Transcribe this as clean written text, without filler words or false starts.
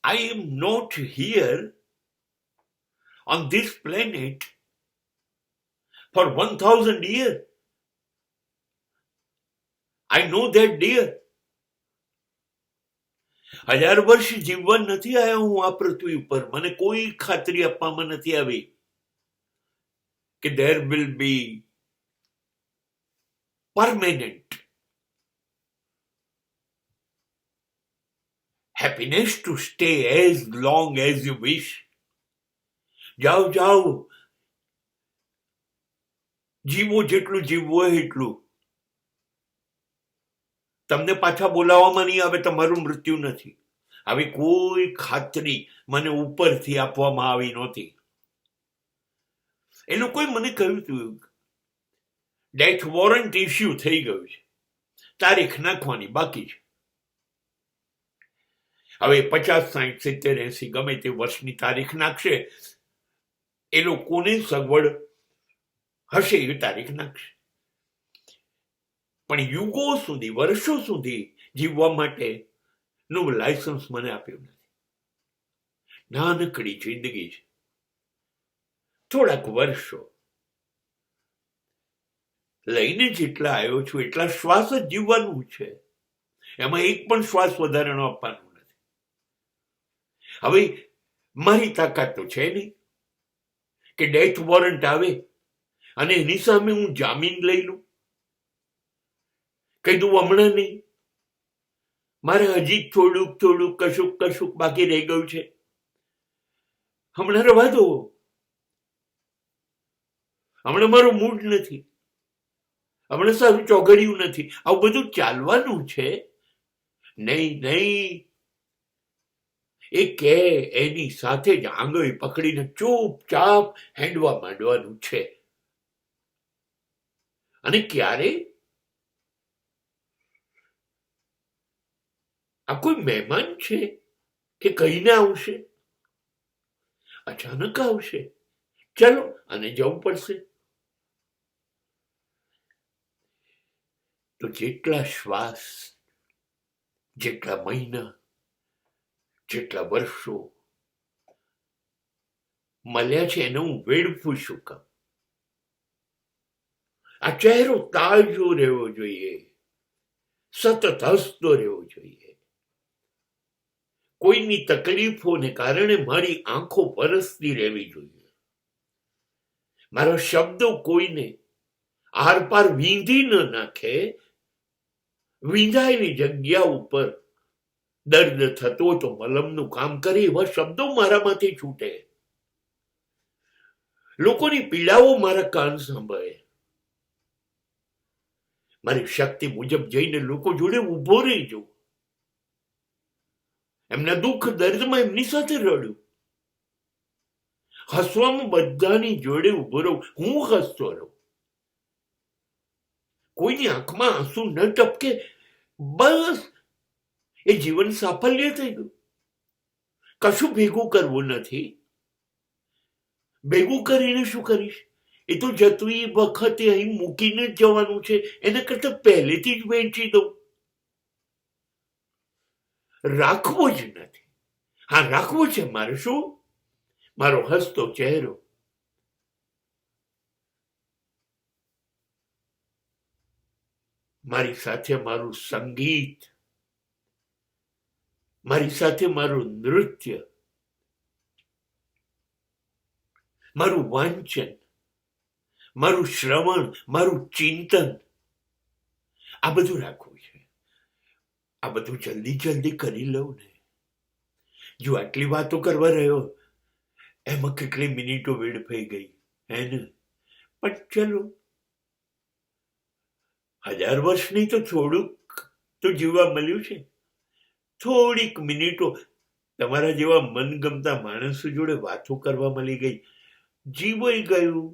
I am not here on this planet for 1,000 years. I know that, dear. 1000 વર્ષ જીવવા નથી આવ્યો હું આ પૃથ્વી ઉપર. મને કોઈ ખાતરી આપવામાં નથી આવી કે there will be permanent happiness to stay as long as you wish. જાઓ જાઓ, જીવો જેટલું જીવવું હોય એટલું. તમને પાછા બોલાવવામાં નહીં આવે, તમારું મૃત્યુ નથી. આવી કોઈ ખાતરી મને ઉપરથી આપવામાં આવી નહોતી. એ લોકોએ મને કહ્યું હતું ડેથ વોરંટ ઇસ્યુ થઈ ગયું છે, તારીખ નાખવાની બાકી છે. હવે 50, 60, 70, 80 ગમે તે વર્ષની તારીખ નાખશે, એ લોકોને સગવડ હશે એ તારીખ નાખશે. પણ યુગો સુધી, વર્ષો સુધી જીવવા માટેનું લાયસન્સ મને આપ્યું નથી. નાનકડી જિંદગી છે, થોડાક વર્ષો લઈને જેટલા આવ્યો છું એટલા શ્વાસ જ જીવવાનું છે. એમાં એક પણ શ્વાસ વધારાનો આપવાનો નથી. હવે મારી તાકાત તો છે નહીં કે ડેથ વોરંટ આવે અને એની સામે હું જામીન લઈ લઉં. કહી દઉં હમણાં નહીં, મારે હજી થોડુંક થોડુંક કશુંક કશુંક બાકી રહી ગયું છે, હમણાં રવા દો, હમણાં મારું મૂડ નથી, હમણાં સારું ચોગડિયું નથી. આવું બધું ચાલવાનું છે નહીં. નહીં, એ કે એની સાથે જ આંગળી પકડીને ચૂપચાપ હેંડવા માંડવાનું છે. અને ક્યારે આ કોઈ મહેમાન છે કે કહીને આવશે, અચાનક આવશે, ચલો અને જવું પડશે. તો જેટલા શ્વાસ, જેટલા મહિના, જેટલા વર્ષો મળ્યા છે એને હું વેડફું શું કામ? આ ચહેરો તાજો રહેવો જોઈએ, સતત હસતો રહેવો જોઈએ. કોઈની તકલીફોને કારણે મારી આંખો વરસતી રહેવી જોઈએ. મારા શબ્દો કોઈને આરપાર વીંધી ન નાખે. વીંધાયેલી જગ્યા ઉપર દર્દ થતો તો મલમનું કામ કરે એવા શબ્દો મારામાંથી છૂટે. લોકોની પીડાઓ મારા કાન સાંભળે. મારી શક્તિ મુજબ જઈને લોકો જોડે ઉભો રહી જવું. એમના દુઃખ દર્દમાં એમની સાથે રડું. હસવામાં બધાની જોડે ઉભો રહું. હું હસતો રહું. કોઈની આંખમાં આંસુ ન ટપકે, બસ એ જીવન સાફલ્ય થઈ ગયું. કશું ભેગું કરવું નથી. ભેગું કરીને શું કરીશ? એ તો જતી વખતે અહીં મૂકીને જ જવાનું છે. એના કરતા પહેલેથી જ વહેંચી દઉં. રાખવો જ નથી. હા, રાખવો છે મારે શું? મારો હસતો ચહેરો, મારી સાથે મારું સંગીત, મારી સાથે મારું નૃત્ય, મારું વાંચન, મારું શ્રવણ, મારું ચિંતન, આ બધું રાખવું છે. આ બધું જલ્દી જલ્દી કરી લઉં ને. જો આટલી વાતો કરવા રહ્યો એમાં કેટલી મિનિટો વેડફાઈ ગઈ હે ને. પણ ચલો, 1000 વર્ષ નહીં તો થોડુંક તો જીવવા મળ્યું છે. થોડીક મિનિટો તમારા જેવા મનગમતા માણસો જોડે વાતો કરવા મળી ગઈ. જીવાઈ ગયું.